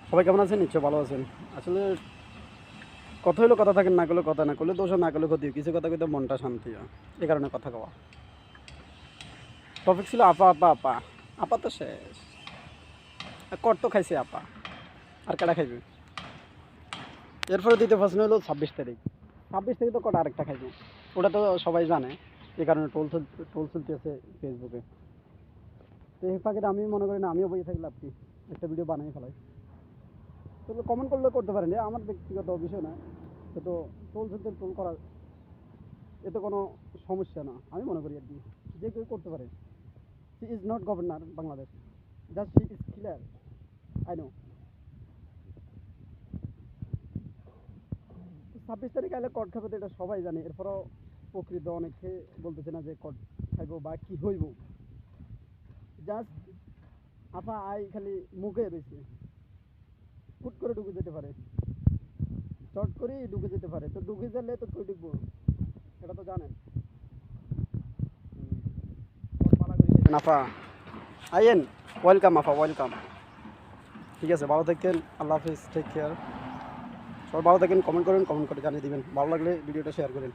সবাই কেমন আছেন? নিশ্চয় ভালো আছেন। আসলে কথা হইলো কথা থাকেন, না করলে কথা, না করলে দোষ, না করলে ক্ষতি। কিছু কথা কইতে মনটা শান্তি হয়, এই কারণে কথা কওয়া। টপিক ছিল আপা আপা আপা। আপা তো শেষ, কর তো খাইছে আপা, আর কেডা খাইবে? এরপরে দ্বিতীয় প্রশ্ন হলো 26 তারিখ। 26 তারিখ তো কটা আরেকটা খাইবে, ওটা তো সবাই জানে। এই কারণে টোল চলতেছে ফেসবুকে। তো এই ফাঁকে আমি মনে করি না আমিও বসে থাকি লাভ কি, একটা ভিডিও বানিয়ে ফেলাই। তো কমেন্ট করলে করতে পারেন, আমার ব্যক্তিগত বিষয় না। তো টোল চলতে টোল করা এতে কোনো সমস্যা না, আমি মনে করি আর কি। যে কেউ করতে পারে। She is not governor Bangladesh, just she is clear. I know. 26 তারিখ আইলে কট খাবে তো এটা সবাই জানে। এরপরও প্রকৃত অনেকে বলতেছে না যে কট খাইব বা কি হইব। জাস্ট আপা আই খালি মুখে রয়েছে, ফুট করে ঢুকে যেতে পারে, চট করেই ঢুকে যেতে পারে। তো ঢুকে গেলে তো কই ঢুকবো এটা তো জানেন। আপা আইয়েন, ওয়েলকাম আপা, ওয়েলকাম। ঠিক আছে, ভালো থাকেন, আল্লাহ হাফিজ, টেক কেয়ার। সবাই ভালো থাকেন, কমেন্ট করেন, কমেন্ট করে জানিয়ে দিবেন। ভালো লাগলে ভিডিওটা শেয়ার করেন।